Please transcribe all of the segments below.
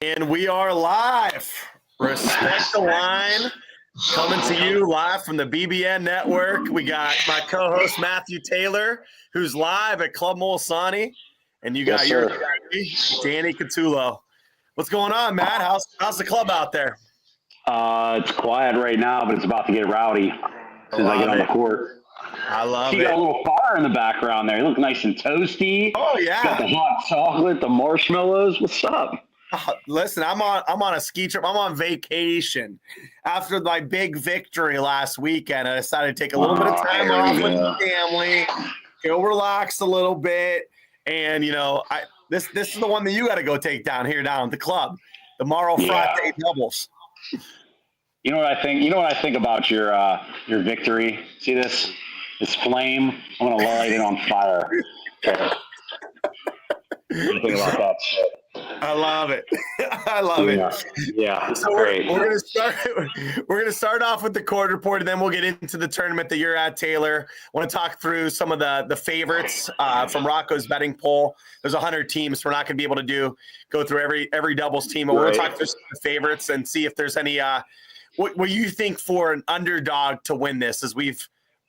And we are live. Respect the Line, coming to you live from the BBN Network. We got my co-host Matthew Taylor, who's live at Club Molisani, and you got your Danny Catullo. What's going on, Matt? How's the club out there? It's quiet right now, but it's about to get rowdy as soon as I get on the court. I love it. You got a little fire in the background there. You look nice and toasty. Oh yeah. Got the hot chocolate, the marshmallows. What's up? Listen, I'm on a ski trip. I'm on vacation after my big victory last weekend. I decided to take a little bit of time off with the family, go relax a little bit, and this is the one that you got to go take down at the club, the Mauro Frate doubles. You know what I think? You know what I think about your victory? See this flame? I'm gonna light it on fire. Okay. What do you think about that shit? I love it. I love it. Yeah. So we're gonna start off with the court report, and then we'll get into the tournament that you're at, Taylor. I want to talk through some of the favorites from Rocco's betting poll. There's 100 teams. We're not gonna be able to go through every doubles team, but we're gonna talk through some of the favorites and see if there's any what you think for an underdog to win this, as we've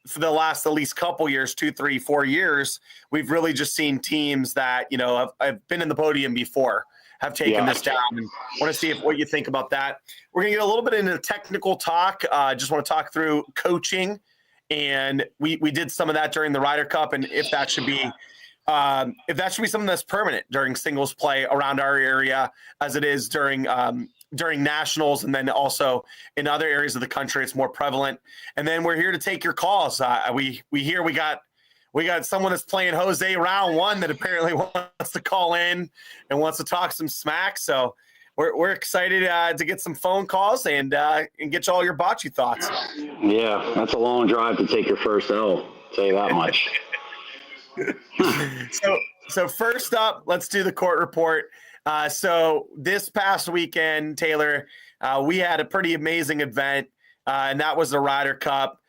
for the last at least couple years, 2, 3, 4 years, we've really just seen teams that, have been in the podium before, have taken this down, and want to see what you think about that. We're going to get a little bit into technical talk. Just want to talk through coaching, and we did some of that during the Ryder Cup, and if that should be something that's permanent during singles play around our area, as it is during nationals, and then also in other areas of the country, it's more prevalent. And then we're here to take your calls. We got someone that's playing Jose round one that apparently wants to call in and wants to talk some smack. So we're excited to get some phone calls and get you all your bocce thoughts. Yeah, that's a long drive to take your first L. I'll tell you that much. So first up, let's do the court report. So this past weekend, Taylor, we had a pretty amazing event, and that was the Ryder Cup.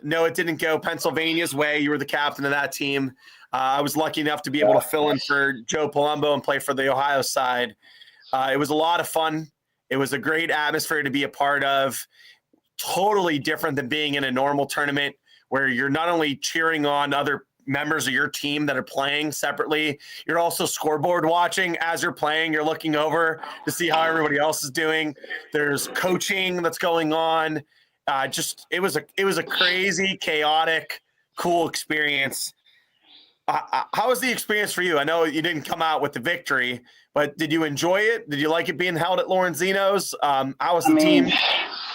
No, it didn't go Pennsylvania's way. You were the captain of that team. I was lucky enough to be able to fill in for Joe Palumbo and play for the Ohio side. It was a lot of fun. It was a great atmosphere to be a part of. Totally different than being in a normal tournament where you're not only cheering on other members of your team that are playing separately, you're also scoreboard watching as you're playing. You're looking over to see how everybody else is doing. There's coaching that's going on. It was a crazy, chaotic, cool experience. How was the experience for you? I know you didn't come out with the victory, but did you enjoy it? Did you like it being held at Lorenzino's? How was the team?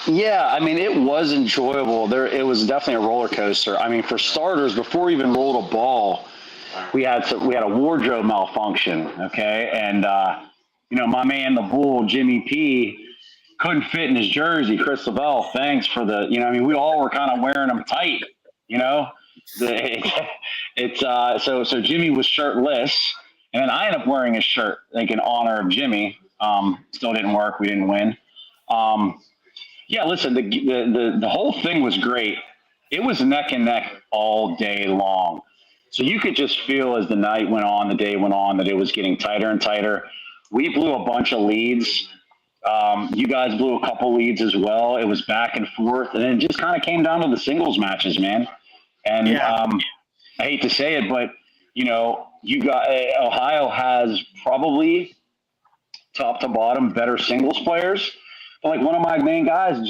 Yeah, it was enjoyable. It was definitely a roller coaster. For starters, before we even rolled a ball, we had a wardrobe malfunction. Okay, and my man, the Bull, Jimmy P, couldn't fit in his jersey. Chris Lavelle, thanks for the. We all were kind of wearing them tight. So Jimmy was shirtless, and then I ended up wearing his shirt, in honor of Jimmy. Still didn't work. We didn't win. Yeah, listen, the whole thing was great. It was neck and neck all day long. So you could just feel as the night went on, the day went on, that it was getting tighter and tighter. We blew a bunch of leads. You guys blew a couple leads as well. It was back and forth. And then it just kind of came down to the singles matches, man. And I hate to say it, but, Ohio has probably top to bottom better singles players. Like one of my main guys,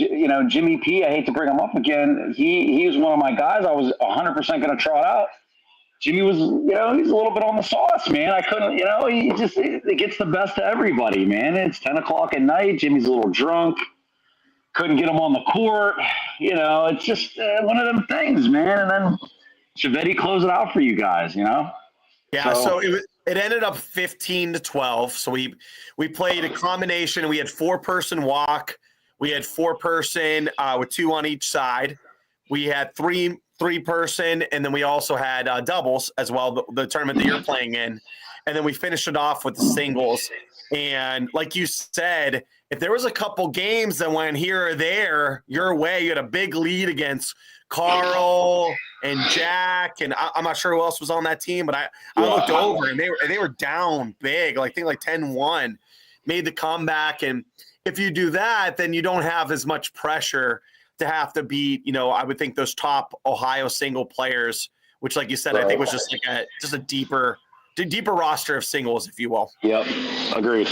Jimmy P, I hate to bring him up again. He was one of my guys I was 100% going to trot out. Jimmy was, he's a little bit on the sauce, man. I couldn't, it gets the best of everybody, man. It's 10 o'clock at night. Jimmy's a little drunk. Couldn't get him on the court. It's just one of them things, man. And then Chiavetti closed it out for you guys, Yeah, so it ended up 15-12. So we played a combination. We had 4-person walk. We had 4-person with 2 on each side. We had three-person, and then we also had doubles as well, the tournament that you're playing in. And then we finished it off with the singles. And like you said, if there was a couple games that went here or there your way, you had a big lead against Carl and Jack, and I'm not sure who else was on that team, but I looked over and they were down big, like I think like 10-1, made the comeback. And if you do that, then you don't have as much pressure to have to beat, I would think those top Ohio single players, which, like you said, I think was just like a deeper roster of singles, if you will. Yep. Agreed.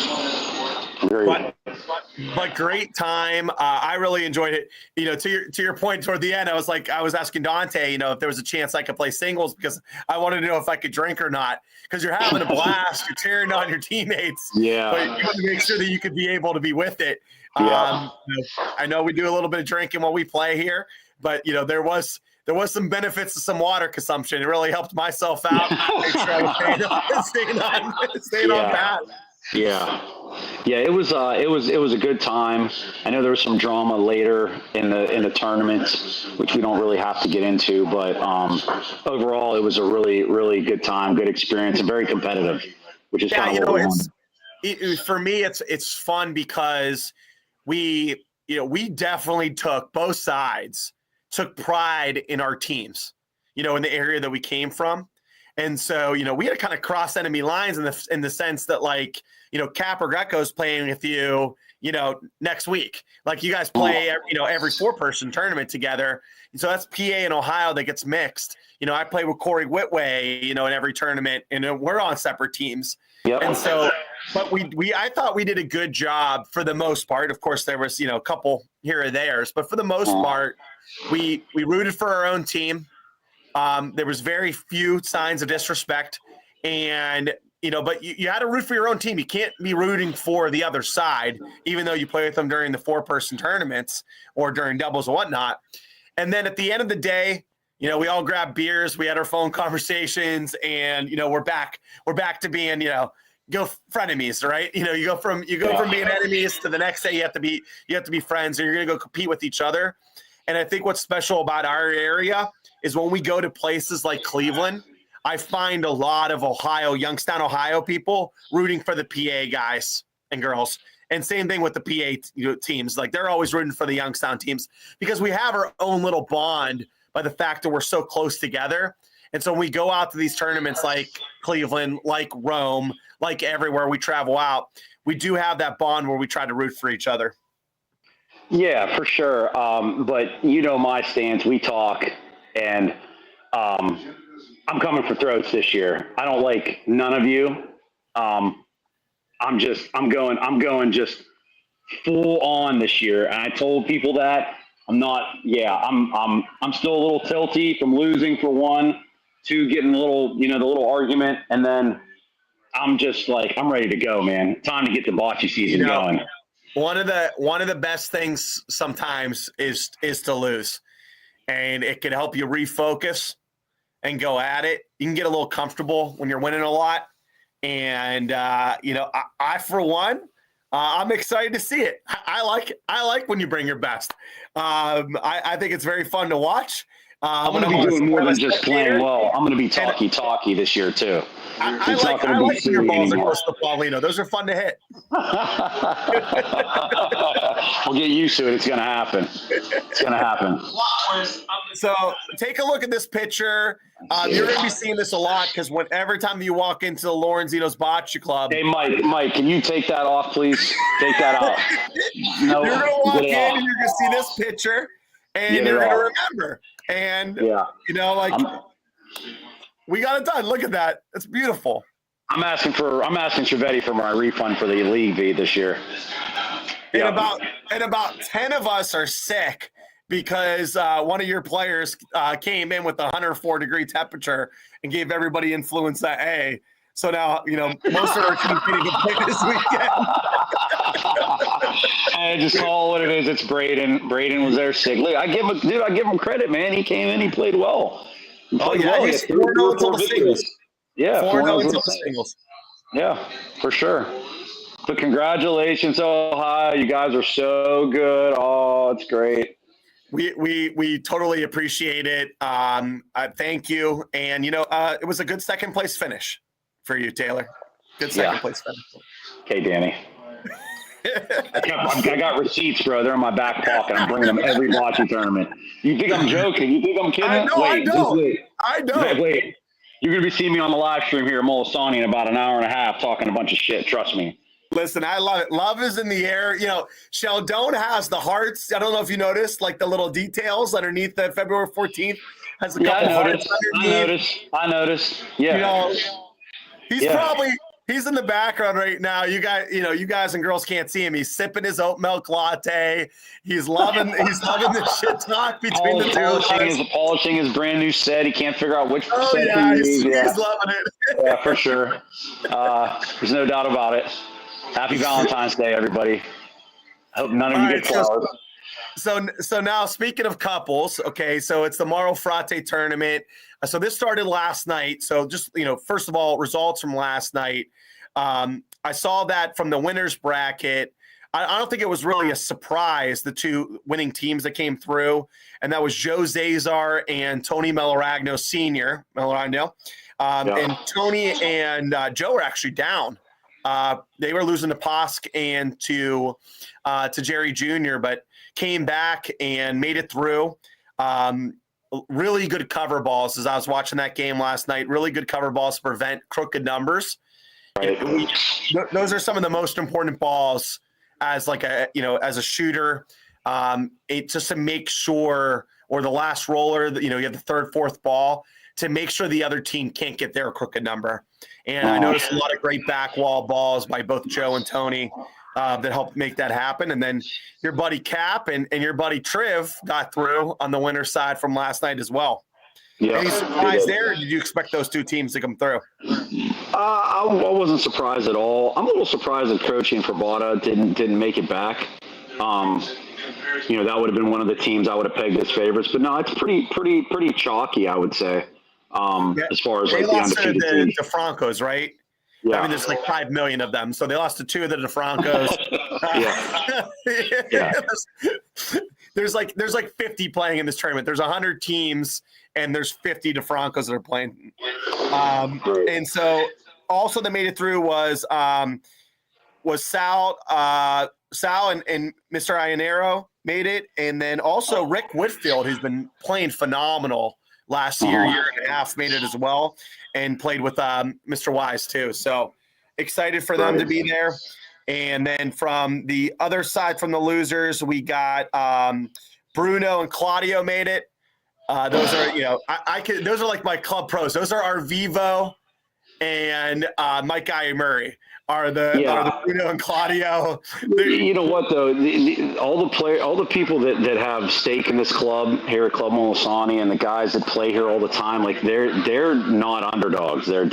But great time. I really enjoyed it. To your point toward the end, I was asking Dante, if there was a chance I could play singles, because I wanted to know if I could drink or not, because you're having a blast, you're cheering on your teammates. Yeah. But you want to make sure that you could be able to be with it. Yeah. I know we do a little bit of drinking while we play here, but there was some benefits to some water consumption. It really helped myself out. Make sure I was staying on path. Yeah. It was a good time. I know there was some drama later in the tournament, which we don't really have to get into, but overall it was a really, really good time, good experience, and very competitive, which is kind of what we wanted. For me, it's fun because we definitely both sides took pride in our teams, in the area that we came from. And so, we had to kind of cross enemy lines in the sense that, like, Cap or Greco's playing with you, next week. Like, you guys play, every 4-person tournament together. And so that's PA and Ohio that gets mixed. I play with Corey Whitway, in every tournament, and we're on separate teams. Yep. And so, but I thought we did a good job for the most part. Of course, there was, a couple here or there's, but for the most part, we rooted for our own team. There was very few signs of disrespect, and but you had to root for your own team. You can't be rooting for the other side, even though you play with them during the 4-person tournaments or during doubles and whatnot. And then at the end of the day, we all grabbed beers, we had our phone conversations, and we're back to being go frenemies, right? You go from being enemies to the next day you have to be friends, and you're gonna go compete with each other. And I think what's special about our area is when we go to places like Cleveland, I find a lot of Youngstown, Ohio people rooting for the PA guys and girls. And same thing with the PA teams. Like, they're always rooting for the Youngstown teams because we have our own little bond by the fact that we're so close together. And so when we go out to these tournaments like Cleveland, like Rome, like everywhere we travel out, we do have that bond where we try to root for each other. Yeah, for sure. But my stance, we talk, and I'm coming for throats this year. I don't like none of you. I'm going just full on this year. And I told people that I'm still a little tilty from losing for 1, 2, getting a little, the little argument. And then I'm just like, I'm ready to go, man. Time to get the bocce season going. One of the best things sometimes is to lose, and it can help you refocus and go at it. You can get a little comfortable when you're winning a lot, and I for one, I'm excited to see it. I like when you bring your best. I think it's very fun to watch. I'm going to be doing more than just playing well. I'm going to be talky this year too. I like when your balls are close to Paulino. Those are fun to hit. We'll get used to it. It's going to happen. So take a look at this picture. You're going to be seeing this a lot because every time you walk into the Lorenzino's Bocce Club. Hey, Mike, can you take that off, please? Take that out. No, you're going to walk in and you're going to see this picture, and you're going to remember. And, we got it done. Look at that. It's beautiful. I'm asking Trivedi for my refund for the league fee this year. And about 10 of us are sick because one of your players came in with a 104-degree temperature and gave everybody influenza A. So now, most of our team can't even play this weekend. I just call it what it is. It's Braden. Braden was there sick. Look, I give him credit, man. He came in. He played well. He's 4-0 until the singles. Yeah, 4-0 until the singles. Yeah, for sure. But congratulations, Ohio. You guys are so good. Oh, it's great. We totally appreciate it. Thank you. And, it was a good second place finish for you, Taylor. Good second place finish. Okay, Danny. I got receipts, bro. They're in my back pocket. I'm bringing them every bocce tournament. You think I'm joking? You think I'm kidding? I know. Wait, I just don't. wait. I don't. Wait. You're gonna be seeing me on the live stream here at Molisani in about an hour and a half, talking a bunch of shit. Trust me. Listen, I love it. Love is in the air. You know, Sheldon has the hearts. I don't know if you noticed, like the little details underneath the February 14th has a couple hearts underneath. I noticed. Yeah. You know, he's in the background right now. You guys and girls can't see him. He's sipping his oat milk latte. He's loving the shit talk between the two of us. Polishing his brand new set. He can't figure out which set to use. He's loving it. Yeah, for sure. There's no doubt about it. Happy Valentine's Day, everybody. I hope none of you get flowers. So now, speaking of couples, okay, so it's the Mauro Frate tournament. So this started last night. So just, first of all, results from last night. I saw that from the winners bracket. I don't think it was really a surprise, the two winning teams that came through, and that was Joe Zazar and Tony Meloragno Sr. And Tony and Joe were actually down. They were losing to Posk and to Jerry Jr., but came back and made it through. Really good cover balls as I was watching that game last night. Really good cover balls to prevent crooked numbers. Right. Those are some of the most important balls as as a shooter. Just to make sure, or the last roller, you have the third, fourth ball to make sure the other team can't get their crooked number. And I noticed a lot of great back wall balls by both Joe and Tony that helped make that happen. And then your buddy Cap and your buddy Triv got through on the winner's side from last night as well. Yeah. Any surprise there, or did you expect those two teams to come through? I wasn't surprised at all. I'm a little surprised that Croce and Frabata didn't make it back. That would have been one of the teams I would have pegged as favorites. But no, it's pretty chalky, I would say. As far as they the undefeated teams. The Francos, right? Yeah. I mean, there's like 5 million of them, so they lost to two of the DeFrancos. There's like 50 playing in this tournament. There's 100 teams, and there's 50 DeFrancos that are playing. And so also that made it through was Sal and Mr. Ionero made it, and then also Rick Whitfield, who's been playing phenomenal last year and a half, made it as well, and played with Mr. Wise too. So excited for them to be there. And then from the other side, from the losers, we got Bruno and Claudio made it. Those are those are like my club pros. Those are our Vivo and Mike Guy Murray are the Bruno and Claudio. You know what though? All the people that have stake in this club here at Club Molisani, and the guys that play here all the time, like they're not underdogs. They're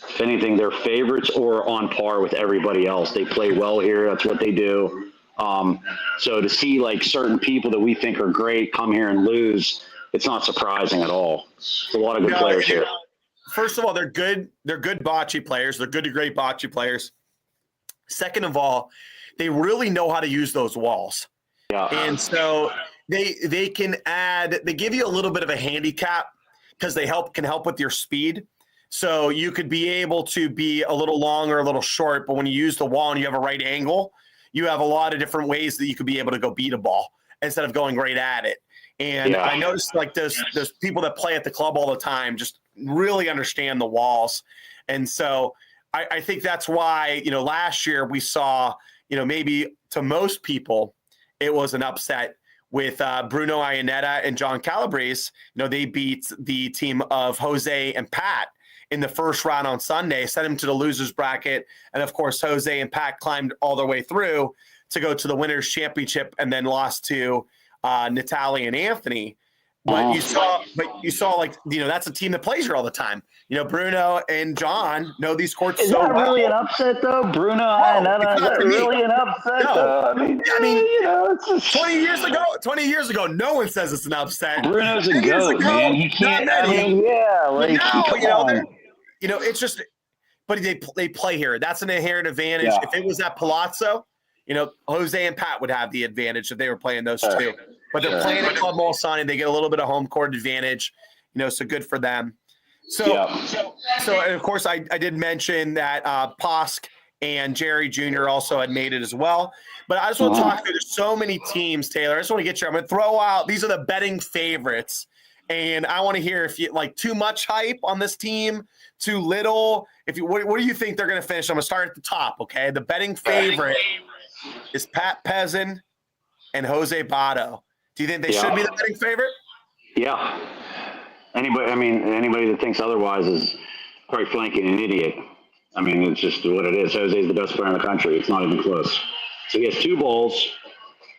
if anything, they're favorites or on par with everybody else. They play well here. That's what they do. So to see like certain people that we think are great come here and lose, it's not surprising at all. There's a lot of good players here. First of all, they're good. They're good bocce players. They're good to great bocce players. Second of all, they really know how to use those walls. Yeah. And so they can add. They give you a little bit of a handicap because they can help with your speed. So you could be able to be a little long or a little short, but when you use the wall and you have a right angle, you have a lot of different ways that you could be able to go beat a ball instead of going right at it. And I noticed like those people that play at the club all the time just really understand the walls. And so I think that's why, last year we saw, maybe to most people, it was an upset with Bruno Ionetta and John Calabrese. They beat the team of Jose and Pat in the first round on Sunday, sent him to the losers bracket. And of course, Jose and Pat climbed all their way through to go to the winners championship and then lost to Natalie and Anthony. But you saw like, that's a team that plays here all the time. Bruno and John know these courts so well. Is that really an upset, though? Bruno and Anna, is that really an upset, though? I mean, it's just... 20 years ago, no one says it's an upset. Bruno's a goat, man. He can't, it's just, but they play here. That's an inherent advantage. Yeah. If it was at Palazzo, Jose and Pat would have the advantage if they were playing those two. But they're playing at Club Molisani. They get a little bit of home court advantage, so good for them. So and of course, I did mention that Posk and Jerry Jr. also had made it as well. But I just want to talk through, there's so many teams, Taylor. I just want to get you, I'm going to throw out, these are the betting favorites. And I want to hear if you like too much hype on this team, too little. If you, what do you think they're going to finish? I'm going to start at the top, okay? The betting favorite is Pat Pezin and Jose Bato. Do you think they should be the betting favorite? Yeah. Anybody that thinks otherwise is, quite frankly, an idiot. I mean, it's just what it is. Jose's the best player in the country. It's not even close. So he has 2 bowls.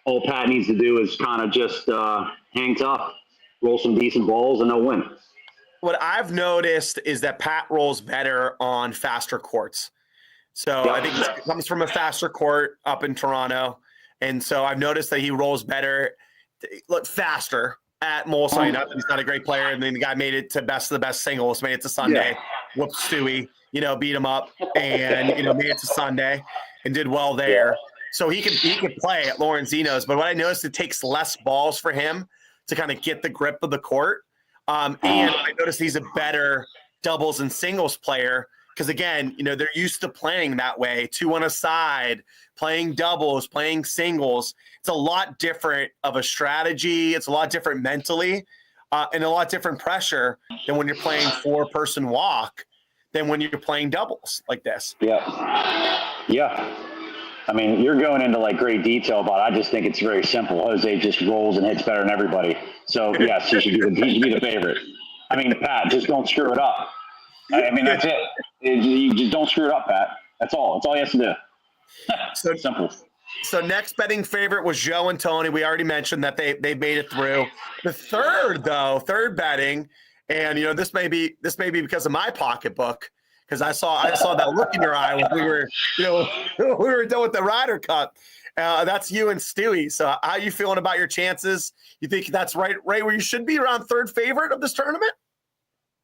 All Pat needs to do is kind of just hang tough, roll some decent balls, and they'll win. What I've noticed is that Pat rolls better on faster courts. So I think it comes from a faster court up in Toronto. And so I've noticed that he rolls better, faster at Molisani. Not that he's not a great player. And then the guy made it to best of the best singles, made it to Sunday, whooped Stewie, beat him up and, made it to Sunday and did well there. So he could play at Lorenzino's. But what I noticed, it takes less balls for him to kind of get the grip of the court. And I noticed he's a better doubles and singles player because, again, they're used to playing that way, 2 on a side, playing doubles, playing singles. It's a lot different of a strategy. It's a lot different mentally and a lot different pressure than when you're playing 4-person walk than when you're playing doubles like this. Yeah. I mean, you're going into great detail about it. I just think it's very simple. Jose just rolls and hits better than everybody. So, yes, he should be the favorite. I mean, Pat, just don't screw it up. I mean, that's it. You just don't screw it up, Pat. That's all. That's all he has to do. So simple. So next betting favorite was Joe and Tony. We already mentioned that they made it through. The third betting, and this may be because of my pocketbook, because I saw that look in your eye when we were done with the Ryder Cup. That's you and Stewie. So how you feeling about your chances? You think that's right where you should be, around third favorite of this tournament?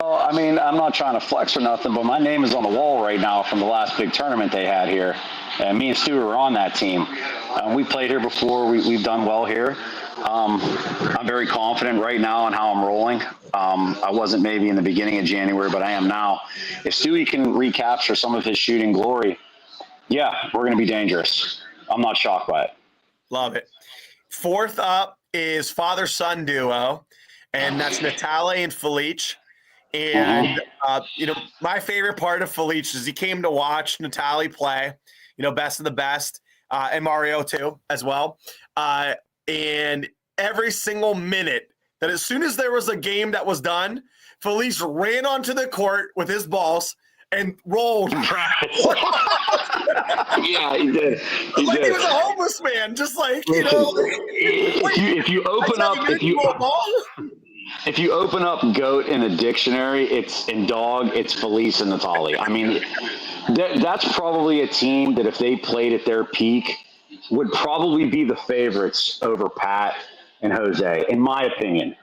Well, I mean, I'm not trying to flex or nothing, but my name is on the wall right now from the last big tournament they had here. And me and Stu were on that team. We played here before. We've done well here. I'm very confident right now in how I'm rolling. I wasn't maybe in the beginning of January, but I am now. If Stewie can recapture some of his shooting glory, we're going to be dangerous. I'm not shocked by it. Love it. Fourth up is father-son duo, and that's Natale and Felice. And, my favorite part of Felice is he came to watch Natale play, best of the best, and Mauro too, as well. And every single minute that as soon as there was a game that was done, Felice ran onto the court with his balls and rolled. Yeah, he did. He was a homeless man, just if you open up goat in a dictionary, it's Felice and Natale. I mean, that's probably a team that if they played at their peak would probably be the favorites over Pat and Jose, in my opinion.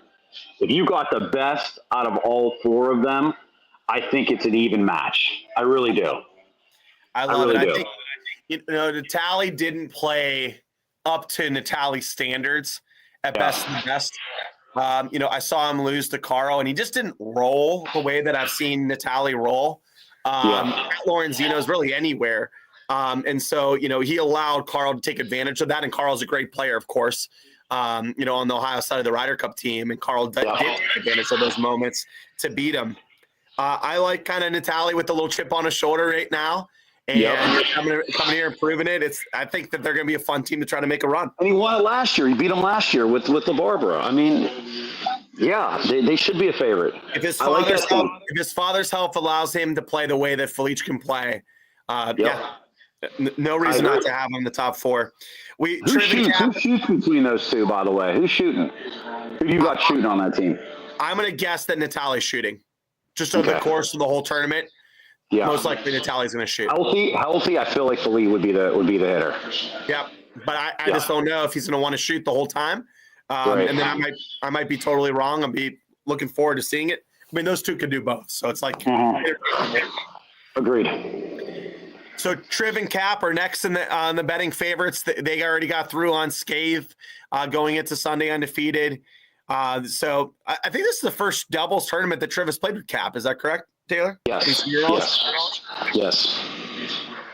If you got the best out of all 4 of them, I think it's an even match. I really do. I love it. I think Natale didn't play up to Natale's standards at best and best. I saw him lose to Carl, and he just didn't roll the way that I've seen Natale roll. At Lorenzino's, really anywhere. And so, he allowed Carl to take advantage of that. And Carl's a great player, of course, on the Ohio side of the Ryder Cup team. And Carl did take advantage of those moments to beat him. I like kind of Natale with the little chip on his shoulder right now. And coming here and proving it. I think that they're going to be a fun team to try to make a run. And he won it last year. He beat them last year with the Barbara. I mean, they should be a favorite. If his father's health allows him to play the way that Felice can play, no reason not to have him in the top 4. Who shoots between those 2, by the way? Who's shooting? Who do you got shooting on that team? I'm going to guess that Natale's shooting. Just over the course of the whole tournament. Yeah. Most likely Natale's going to shoot. Healthy, I feel like Felice would be the hitter. Yeah, but I just don't know if he's going to want to shoot the whole time. And then I might be totally wrong. I'll be looking forward to seeing it. I mean, those 2 could do both. So it's like agreed. So Triv and Cap are next on the betting favorites. They already got through unscathed, going into Sunday undefeated. So I think this is the first doubles tournament that Triv has played with Cap. Is that correct, Taylor? Yes.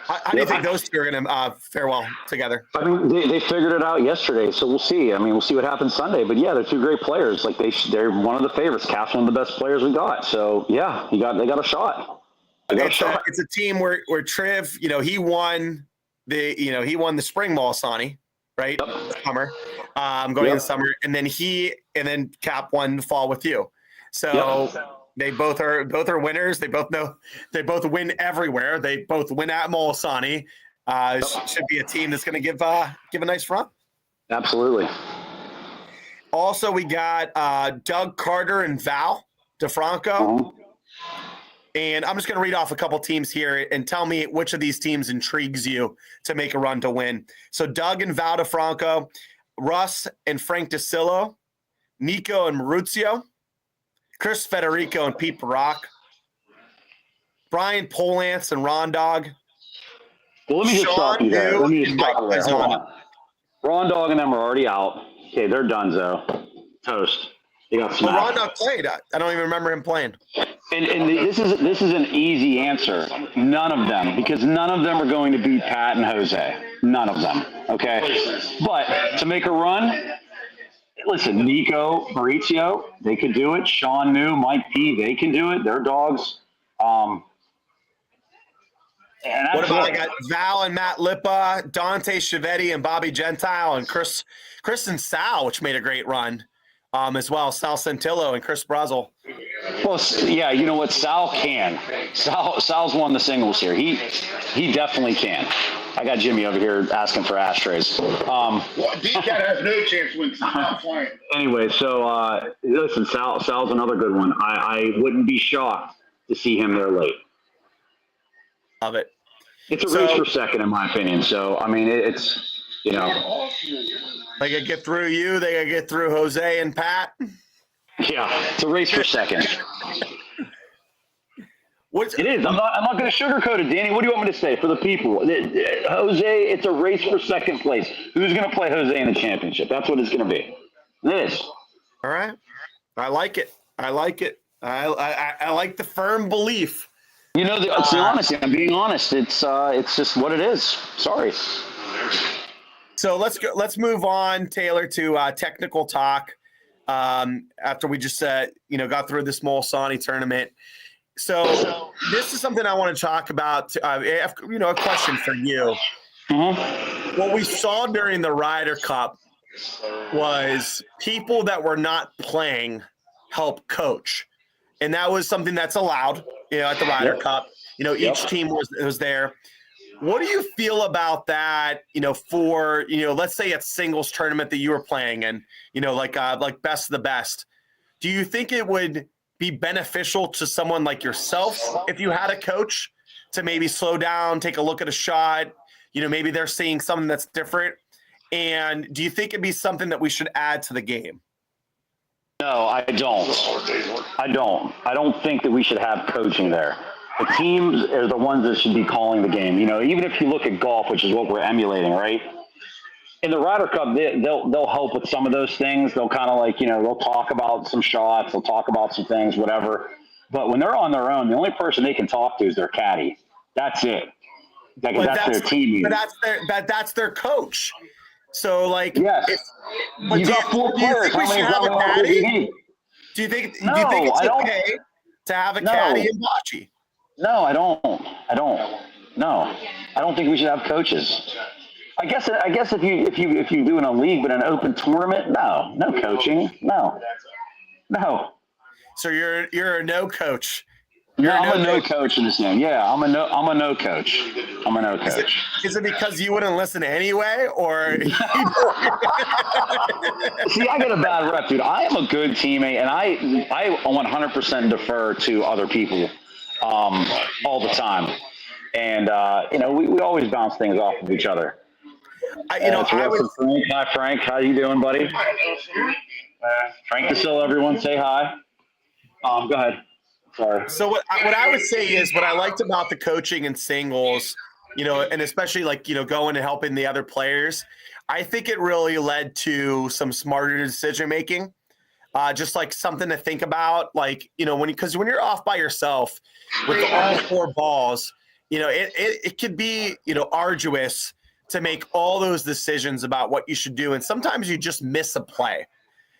How do you think those two are going to fare well together? I mean, they figured it out yesterday, so we'll see. I mean, we'll see what happens Sunday. But yeah, they're two great players. Like they're one of the favorites. Cap's one of the best players we got. So yeah, they got a shot. It's a team where Triv, he won the spring Molisani, right? Yep. Summer, going in the summer, and then Cap won the fall with you. So they both are winners. They both win everywhere. They both win at Molisani. Should be a team that's going to give a nice run. Absolutely. Also, we got Doug Carter and Val DeFranco. Uh-huh. And I'm just going to read off a couple teams here and tell me which of these teams intrigues you to make a run to win. So Doug and Val DeFranco, Russ and Frank DeCillo, Nico and Maurizio, Chris Federico and Pete Barak, Brian Polance and Ron Dog. Well, let me just stop you there. Let me just stop you there. Hold on. Ron Dog and them are already out. Okay, they're donezo. Toast. They got smacked. Well, Ron Dog played. I don't even remember him playing. And this is an easy answer. None of them, because none of them are going to beat Pat and Jose. None of them. Okay, but to make a run, listen, Nico, Maurizio, they could do it. Sean New, Mike P, they can do it. They're dogs. What about I got Val and Matt Lippa, Dante Chiavetti and Bobby Gentile, and Chris and Sal, which made a great run. As well, Sal Santillo and Chris Brazel. Well, yeah, you know what? Sal can. Sal's won the singles here. He definitely can. I got Jimmy over here asking for ashtrays. D-Cat has no chance with playing. Anyway, so listen, Sal's another good one. I wouldn't be shocked to see him there late. Love it. It's a race for second, in my opinion. So, I mean, it's, They gotta get through you. They gotta get through Jose and Pat. Yeah, it's a race for second. It is. I'm not going to sugarcoat it, Danny. What do you want me to say for the people? Jose, it's a race for second place. Who's going to play Jose in the championship? That's what it's going to be. It is. All right. I like it. I like the firm belief. You know, it's the honesty. I'm being honest. It's just what it is. Sorry. So let's move on, Taylor, to technical talk. After we just got through this Molisani tournament. So this is something I want to talk about. A question for you. Mm-hmm. What we saw during the Ryder Cup was people that were not playing help coach, and that was something that's allowed. At the Ryder Cup, each team was there. What do you feel about that? For let's say it's singles tournament that you were playing, and like best of the best. Do you think it would be beneficial to someone like yourself if you had a coach to maybe slow down, take a look at a shot? Maybe they're seeing something that's different. And do you think it'd be something that we should add to the game? No, I don't. I don't think that we should have coaching there. The teams are the ones that should be calling the game. Even if you look at golf, which is what we're emulating, right? In the Ryder Cup, they'll help with some of those things. They'll kind of they'll talk about some shots. They'll talk about some things, whatever. But when they're on their own, the only person they can talk to is their caddy. That's it. That's their team. But that's their coach. So yes. You got four players. How many have a caddy? Do you think it's okay to have a caddy in bocce? No, I don't. No, I don't think we should have coaches. I guess if you do in a league, but an open tournament, no coaching, no. So you're a no coach. I'm a no coach in this game. Yeah, I'm a no coach. I'm a no coach. Is it because you wouldn't listen anyway, or? See, I get a bad rep, dude. I am a good teammate, and I 100% defer to other people all the time, and we always bounce things off of each other. Hi, Frank. How you doing, buddy? Frank DeSillo, everyone, say hi. Go ahead. Sorry. So what I would say is what I liked about the coaching and singles, and especially going and helping the other players, I think it really led to some smarter decision making. Just like something to think about, because when you're off by yourself with all four balls, it could be, arduous to make all those decisions about what you should do. And sometimes you just miss a play.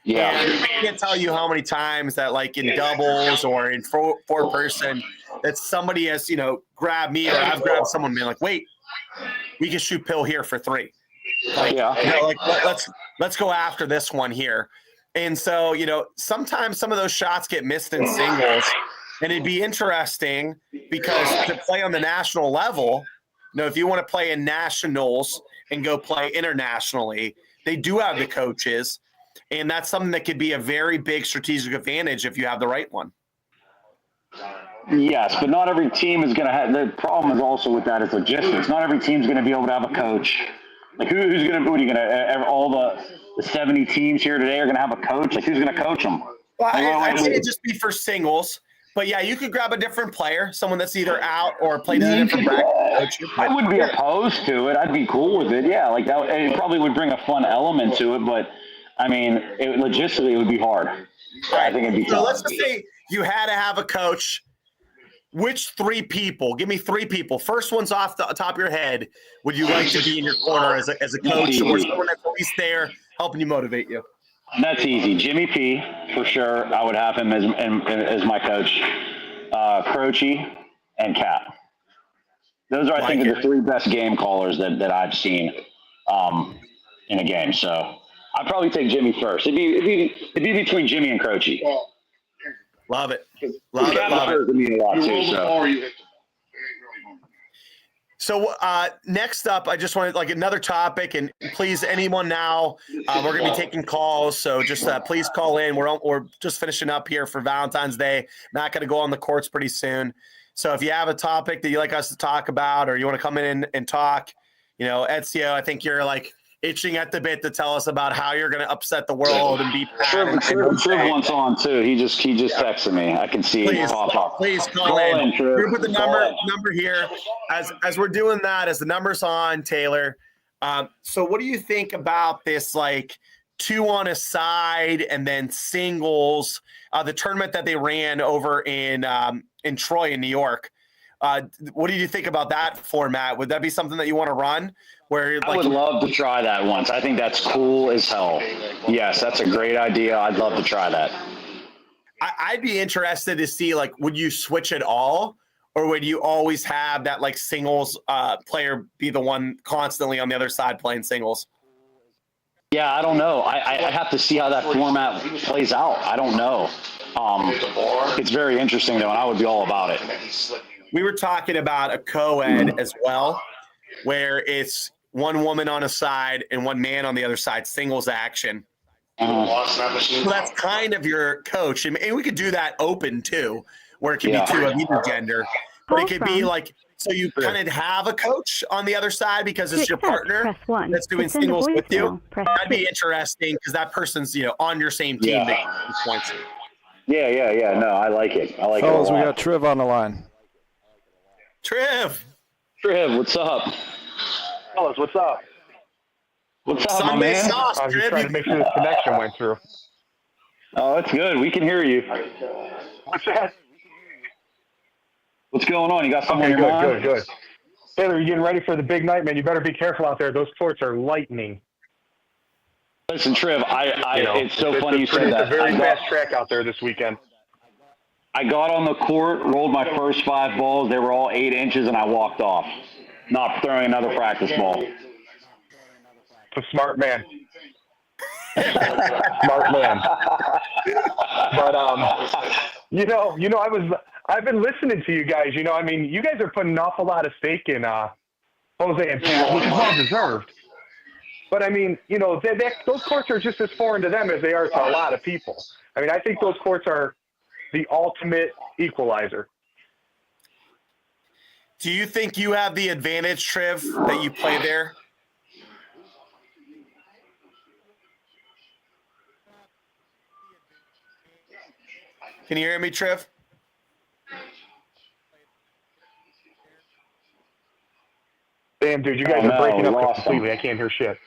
Yeah. And I can't tell you how many times that, like in doubles or in four person, that somebody has, grabbed me or I've grabbed someone and been like, wait, we can shoot pill here for 3. Let's go after this one here. And so, sometimes some of those shots get missed in singles, and it'd be interesting because to play on the national level, if you want to play in nationals and go play internationally, they do have the coaches, and that's something that could be a very big strategic advantage if you have the right one. Yes, but not every team is going to have. The problem is also with that is logistics. Not every team's going to be able to have a coach. Like who's going to? What are you going to? All the 70 teams here today are going to have a coach. Like who's going to coach them? Well, I'd say it'd just be for singles. But yeah, you could grab a different player, someone that's either out or played in a different bracket. I wouldn't be opposed to it. I'd be cool with it. Yeah, like that. It probably would bring a fun element to it. But I mean, logistically, it would be hard. I think it'd be. So let's just say you had to have a coach. Which 3 people? Give me 3 people. First one's off the top of your head. Would you like to be in your corner as a coach or someone that's at least there helping you motivate you? That's easy. Jimmy P, for sure. I would have him as my coach. Croce and Cat. Those are, I think, the 3 best game callers that I've seen in a game. So I'd probably take Jimmy first. It'd be between Jimmy and Croce. Love it. Love it. Me a lot too, so next up, I just wanted another topic, and please, anyone now, we're going to be taking calls. So just please call in. We're just finishing up here for Valentine's Day. Not going to go on the courts pretty soon. So if you have a topic that you'd like us to talk about, or you want to come in and talk, Ezio, I think you're itching at the bit to tell us about how you're going to upset the world and beat Pat. Triv wants on too. He just texted me. I can see it pop up. Please call in. We're put the number here as we're doing that. As the number's on, Taylor. So what do you think about this 2 on a side and then singles? The tournament that they ran over in Troy in New York. What do you think about that format? Would that be something that you want to run? Where I would love to try that once. I think that's cool as hell. Yes, that's a great idea. I'd love to try that. I'd be interested to see would you switch at all, or would you always have that singles player be the one constantly on the other side playing singles? Yeah, I don't know. I have to see how that format plays out. I don't know. It's very interesting though, and I would be all about it. We were talking about a co-ed as well, where it's one woman on a side and one man on the other side, singles action. So that's kind of your coach. And we could do that open too, where it could be 2 of either gender. But it could be so you kind of have a coach on the other side because it's your partner that's doing singles with you. That'd be interesting because that person's, on your same team. Yeah. No, I like it. Fellas, we got Triv on the line. Triv, what's up? Fellas, what's up? What's up, Sunday man? sauce, I was just Triv. trying to make sure this connection went through. Oh, that's good. We can hear you. What's that? What's going on? You got something Okay, on your mind? good. Taylor, you getting ready for the big night, man? You better be careful out there. Those courts are lightning. Listen, Triv, it's so funny you said that. It's a very fast track out there this weekend. I got on the court, rolled my first 5 balls. They were all 8 inches, and I walked off, not throwing another practice ball. A smart man. Smart man. But I've been listening to you guys. You guys are putting an awful lot of stake in Jose and Pat, which is well deserved. But those courts are just as foreign to them as they are to a lot of people. I think those courts are the ultimate equalizer. Do you think you have the advantage, Triv, that you play there? Can you hear me, Triv? Damn, dude, you guys are breaking up completely. I can't hear shit.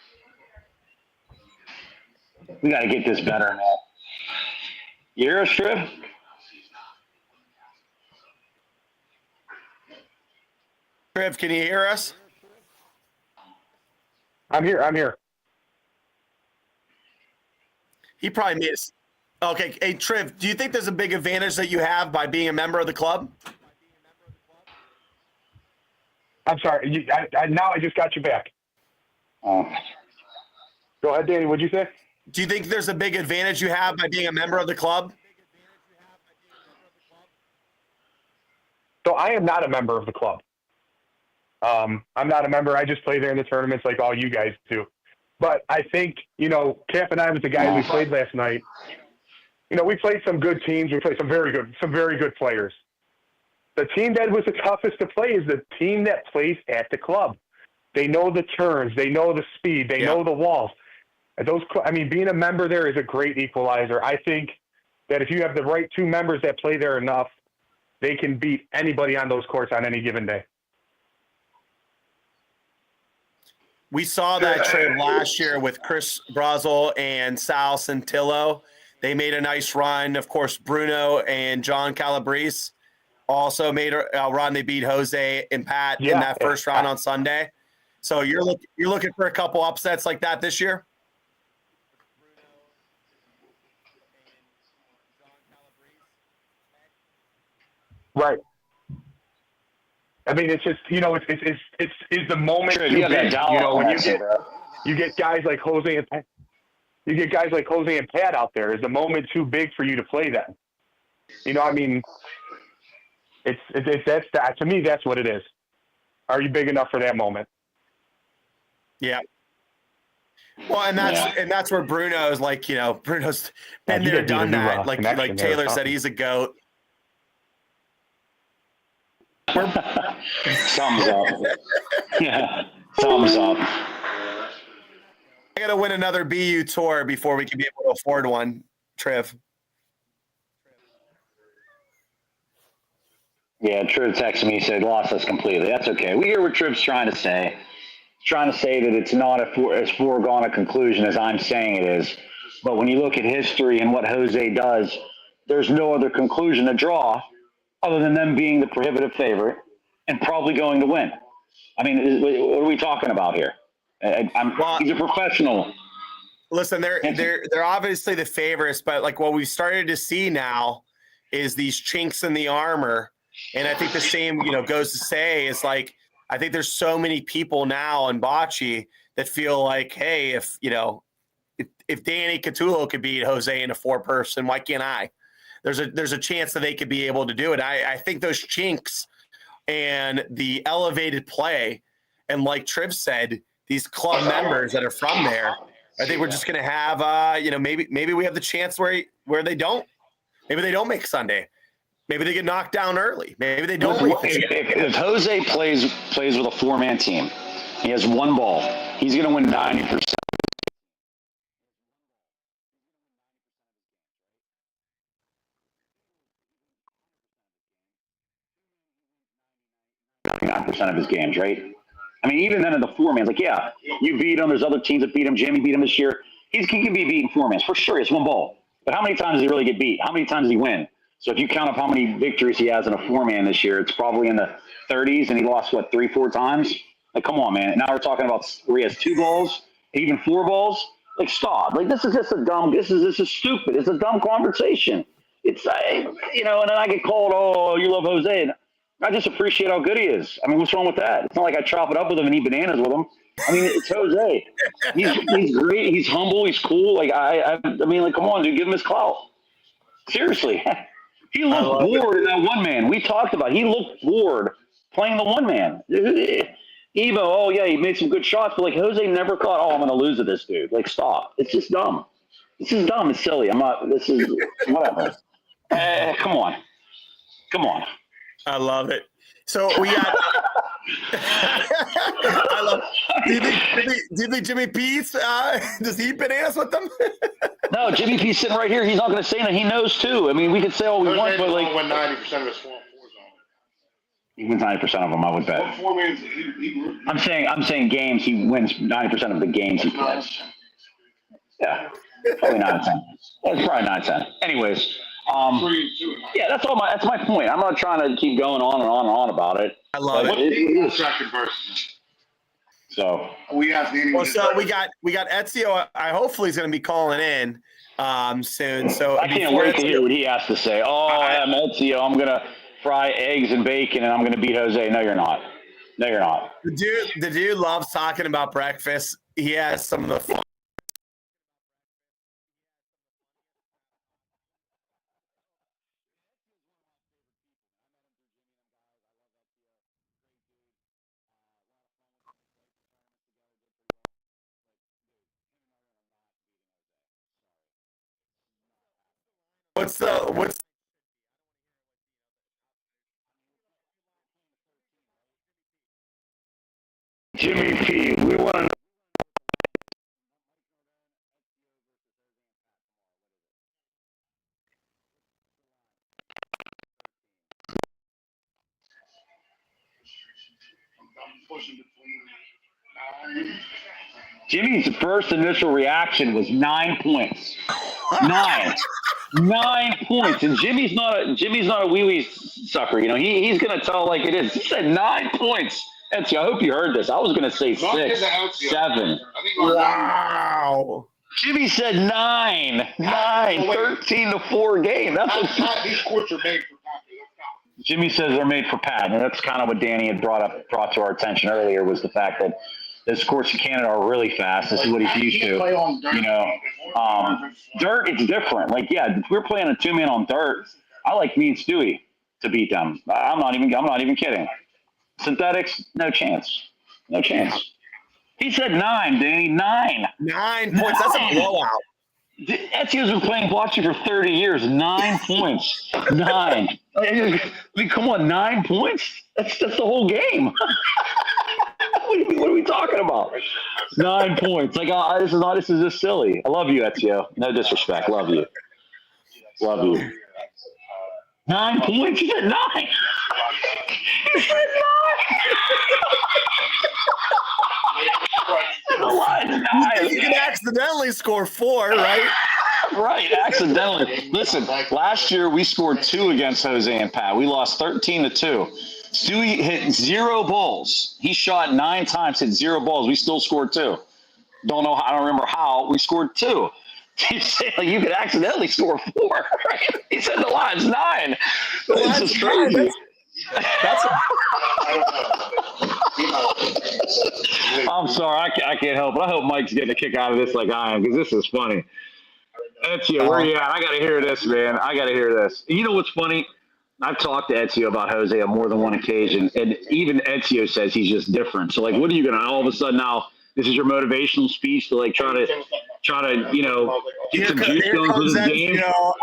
We got to get this better, man. You hear us, Triv? Trev, can you hear us? I'm here. He probably missed. Okay. Hey, Trev, do you think there's a big advantage that you have by being a member of the club? I'm sorry. Now I just got you back. Go ahead, Danny. What'd you say? Do you think there's a big advantage you have by being a member of the club? So I am not a member of the club. I'm not a member. I just play there in the tournaments like all you guys do. But I think, Camp and I with the guys we played last night, we played some good teams. We played some very good players. The team that was the toughest to play is the team that plays at the club. They know the turns. They know the speed. They know the walls. And being a member there is a great equalizer. I think that if you have the right two members that play there enough, they can beat anybody on those courts on any given day. We saw that trade last year with Chris Brazel and Sal Santillo. They made a nice run. Of course, Bruno and John Calabrese also made a run. They beat Jose and Pat in that first round on Sunday. So you're looking for a couple upsets like that this year? Right. It's just, it's the moment too big. When you get guys like Jose and Pat, out there, is the moment too big for you to play them? To me, that's what it is. Are you big enough for that moment? Yeah. Well, and that's where Bruno's Bruno's been there, done that. Like Taylor said, he's a GOAT. Thumbs up. Yeah, thumbs up. I got to win another BU tour before we can be able to afford one, Trev. Yeah, Trev texted me, said, lost us completely. That's okay. We hear what Trev's trying to say. He's trying to say that it's not as foregone a conclusion as I'm saying it is. But when you look at history and what Jose does, there's no other conclusion to draw other than them being the prohibitive favorite and probably going to win. What are we talking about here? He's a professional. Listen, they're obviously the favorites, but like what we've started to see now is these chinks in the armor. And I think the same, goes to say is like, I think there's so many people now in Bocce that feel like, hey, if Danny Catullo could beat Jose in a 4-person, why can't I? There's a chance that they could be able to do it. I think those chinks and the elevated play, and like Triv said, these club members that are from there, I think we're just going to have, maybe we have the chance where they don't. Maybe they don't make Sunday. Maybe they get knocked down early. Maybe they don't. If Jose plays with a 4-man team, he has one ball, he's going to win 90%. Percent of his games, right? Even then in the 4-mans, you beat him. There's other teams that beat him. Jimmy beat him this year. He can be beaten 4-mans for sure. It's one ball. But how many times does he really get beat? How many times does he win? So if you count up how many victories he has in a 4-man this year, it's probably in the 30s, and he lost 3-4 times. Like, come on, man. Now we're talking about where he has 2 balls, even 4 balls. Like, stop. Like, this is just a dumb. This is stupid. It's a dumb conversation. It's and then I get called, oh, you love Jose. And I just appreciate how good he is. What's wrong with that? It's not like I chop it up with him and eat bananas with him. It's Jose. He's great. He's humble. He's cool. Like, come on, dude, give him his clout. Seriously. He looked bored in that 1-man. We talked about it. He looked bored playing the 1-man. Evo, he made some good shots, but Jose never thought, I'm going to lose to this dude. Like, stop. It's just dumb. This is dumb. It's silly. This is whatever. Come on. I love it. So we got. I love. Do you think Jimmy P's does he bananas with them? No, Jimmy P's sitting right here. He's not going to say that. He knows too. We could say all we want, but win 90% of his 4-4s on it. He wins 90% of them. I would bet. I'm saying games. He wins 90% of the games he plays. Yeah, probably 9 10. It's probably 9 10. Anyways. Yeah, that's my point. I'm not trying to keep going on and on and on about it. I love But it. So We asked Danny. Well, so we got Ezio. I hopefully he's going to be calling in soon. So I can't wait to hear what he has to say. Oh, I'm Ezio. I'm gonna fry eggs and bacon, and I'm gonna beat Jose. No, you're not. No, you're not. The dude loves talking about breakfast. He has some of the fun. What's Jimmy P, we want to know. Jimmy's first initial reaction was 9 points. 9 points, and Jimmy's not a wee sucker. You know, he's gonna tell like it is. He said 9 points. Ezio, I hope you heard this. I was gonna say 6, 7. wow? Jimmy said 9, 13-4 game. These courts are made for Pat. Jimmy says they're made for Pat, and that's kind of what Danny had brought to our attention earlier was the fact that those courts in Canada are really fast. This is what he's used to. You know, dirt, it's different. Like, yeah, if we're playing a 2-man on dirt, I like me and Stewie to beat them. I'm not even kidding. Synthetics, no chance. No chance. He said 9, Danny. 9. 9 points. That's a blowout. Ezio's been playing Bocce for 30 years. 9 points. 9. I mean, come on, 9 points? That's the whole game. What are we talking about? 9 points. Like, this is just silly. I love you, Ezio. No disrespect. Love you. Love you. 9 points? You said 9. You said 9. The line's 9. You can accidentally score 4, right? Right, accidentally. Listen, last year we scored 2 against Jose and Pat. We lost 13-2. Stewie hit 0 balls. He shot 9 times, hit 0 balls. We still scored 2. I don't remember how. We scored 2. You say like you could accidentally score 4. Right? He said the line's 9. This is crazy. I'm sorry, I can't help it. I hope Mike's getting a kick out of this like I am because this is funny. Ezio, where you at? I got to hear this, man. I got to hear this. You know what's funny? I've talked to Ezio about Jose on more than one occasion, and even Ezio says he's just different. So, like, what are you going to all of a sudden now? This is your motivational speech to like try to get some juice going for this game. You know,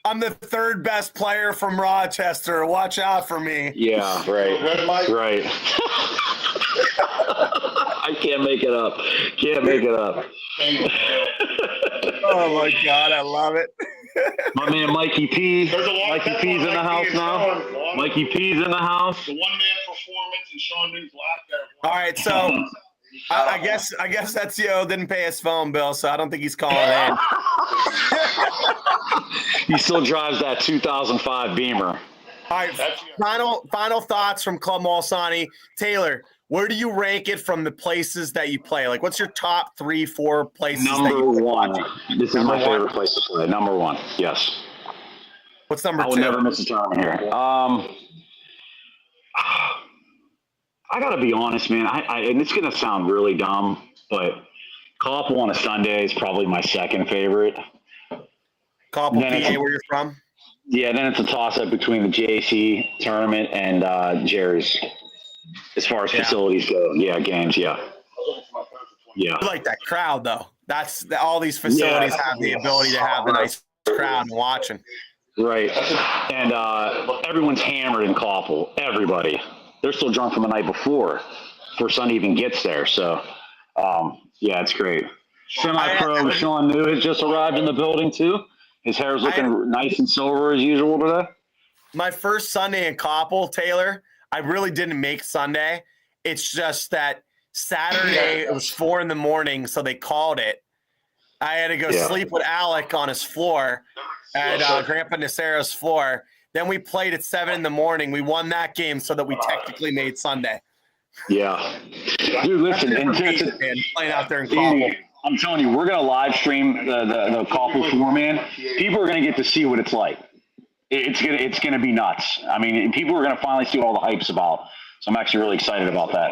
I'm the 3rd best player from Rochester. Watch out for me. Yeah, right. I can't make it up. Oh my God, I love it. My man Mikey P. Mikey P's in the house now. Mikey P's in the house. The one-man performance and Sean News laughed at. All right, so I guess Ezio didn't pay his phone bill, so I don't think he's calling in. He still drives that 2005 Beamer. All right, final thoughts from Club Molisani. Taylor, where do you rank it from the places that you play? Like, what's your top 3, 4 places? Number 1. This is my favorite place to play. Number 1. Yes. What's number 2? I will never miss a tournament here. I got to be honest, man. And it's going to sound really dumb, but Koppel on a Sunday is probably my second favorite. Koppel, PA, where you're from? Yeah, then it's a toss-up between the JC tournament and Jerry's. As far as facilities go, games, yeah. I like that crowd, though. All these facilities have the ability to have a nice crowd and watching. Right. And everyone's hammered in Koppel. Everybody. They're still drunk from the night before Sunday even gets there. So, it's great. Semi-pro Sean New has just arrived in the building, too. His hair's looking nice and silver as usual today. My first Sunday in Koppel, Taylor, I really didn't make Sunday. It's just that Saturday, it was 4 a.m, so they called it. I had to go sleep with Alec on his floor at Grandpa Nacero's floor. Then we played at 7 a.m. We won that game so that we technically made Sunday. Yeah. Dude, listen, and playing out there in Caldwell. I'm telling you, we're going to live stream the Caldwell 4, man. People are going to get to see what it's like. It's gonna be nuts. I mean, people are going to finally see what all the hype's about. So I'm actually really excited about that.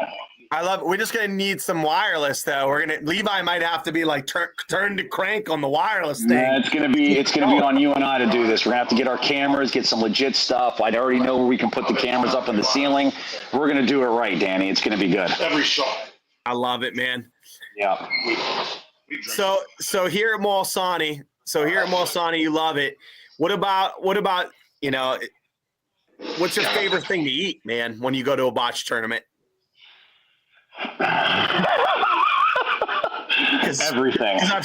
I love it. We're just going to need some wireless, though. Levi might have to be like turn to crank on the wireless thing. Yeah, it's gonna be on you and I to do this. We're gonna have to get our cameras, get some legit stuff. I already know where we can put the cameras up in the ceiling. We're gonna do it right, Danny. It's gonna be good. Every shot. I love it, man. Yeah. So here at Molisani, you love it. What about what's your favorite thing to eat, man, when you go to a bocce tournament? Everything. I've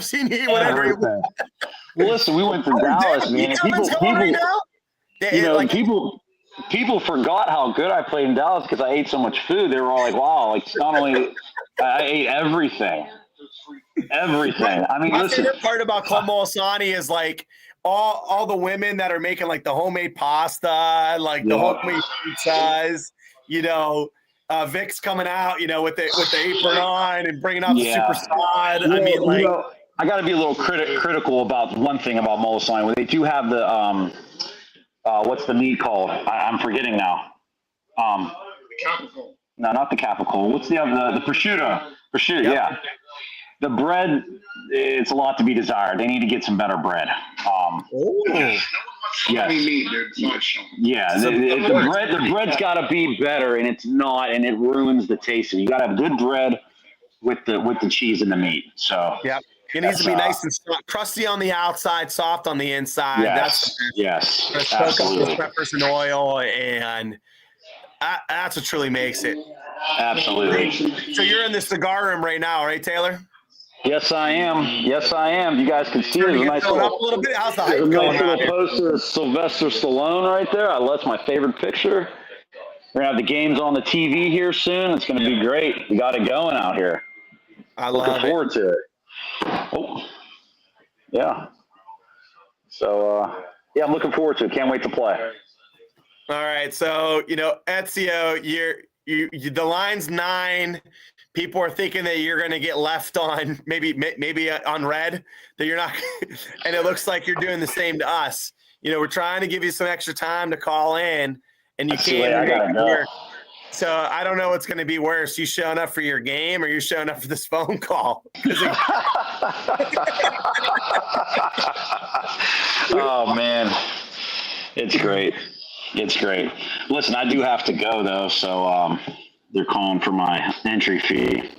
seen you eat whatever. Well, listen, we went to Dallas, man. People forgot how good I played in Dallas because I ate so much food. They were all like, "Wow!" Like not only I ate everything. I mean, my favorite part about Club Molisani is like all the women that are making like the homemade pasta, like the homemade pizzas. Vic's coming out, with the apron on and bringing out the super sod. Yeah, I mean, like, I got to be a little critical about one thing about Molisani. They do have the what's the meat called? I'm forgetting now. The capital. No, not the capital. What's the prosciutto? Prosciutto, yep. Yeah. The bread, it's a lot to be desired. They need to get some better bread. Yeah, the bread's got to be better, and it's not, and it ruins the taste. You got to have good bread with the cheese and the meat. So yeah, it needs to be nice and crusty on the outside, soft on the inside. Yes, absolutely. Peppers and oil, and that's what truly makes it. Absolutely. So you're in the cigar room right now, right, Taylor? Yes, I am. You guys can see there's a nice little bit. How's the hype going on here? Poster of Sylvester Stallone right there. That's my favorite picture. We're going to have the games on the TV here soon. It's going to be great. We got it going out here. Looking forward to it. Oh, yeah. So, I'm looking forward to it. Can't wait to play. All right. So, Ezio, the line's 9. People are thinking that you're going to get left on maybe on red, that you're not, and it looks like you're doing the same to us. We're trying to give you some extra time to call in, and you can't. So I don't know what's going to be worse: you showing up for your game, or you showing up for this phone call. Oh man, it's great. Listen, I do have to go though, so they're calling for my entry fee.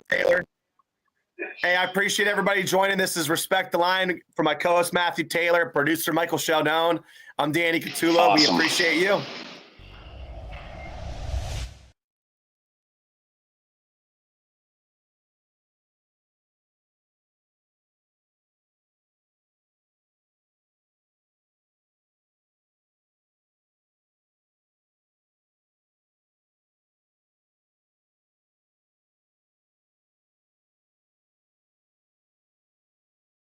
Taylor. Hey, I appreciate everybody joining. This is Respect the Line for my co-host Matthew Taylor, producer Michael Sheldon. I'm Danny Catullo. Awesome. We appreciate you.